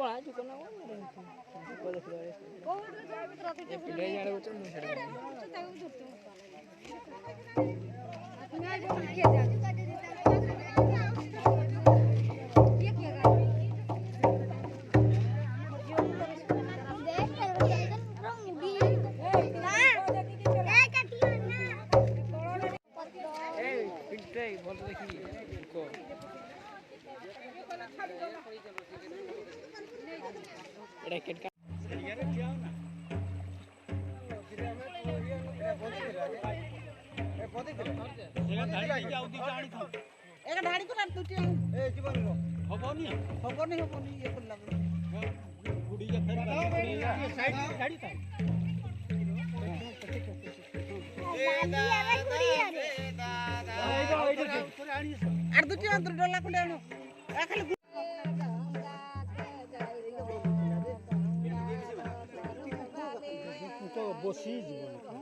पळा चुका ना को देख रे कोड जाय भी रथि के पिले जाड़े उच मुंह छड़े ताऊ झुटू मैं जो किया जा ये किया गा बोल देखी को रैकेट का यार जाओ ना ए पदी करे एक धाड़ी आउदी जानी था एक धाड़ी को टूटी ए जीवन रो हबोनी ये को लग गुड़ी के फेर साइड धाड़ी था ए दादा आर दुटी अंतर डोला को लेनो ए खाली तो बसी जीवन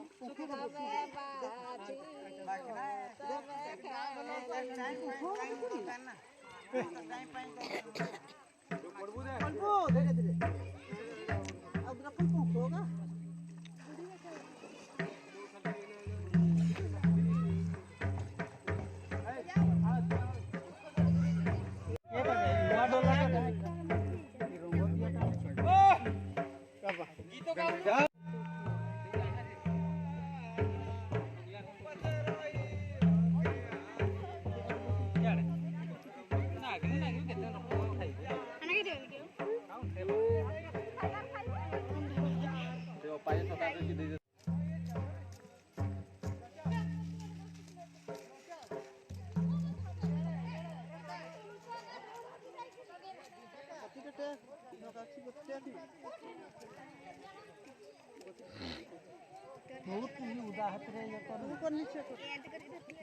बहुत ही उदाहरण है ये कर नीचे को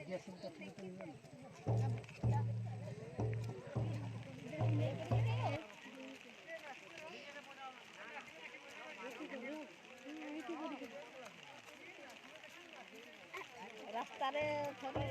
जैसे रास्ता रे थोड़े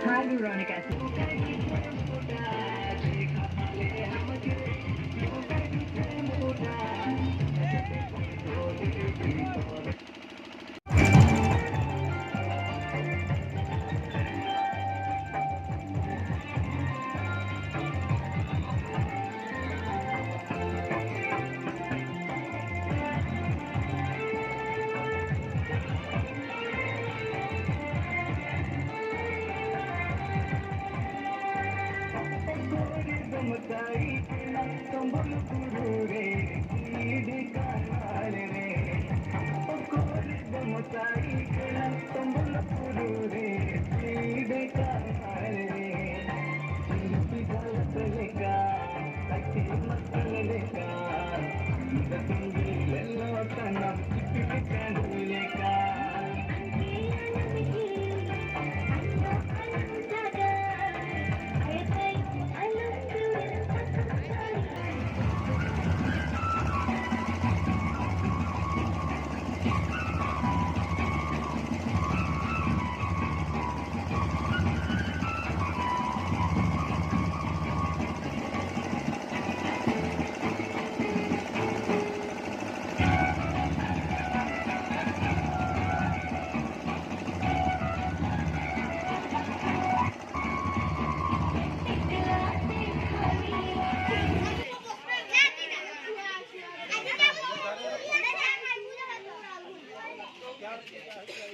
hyaluronic acid. Yang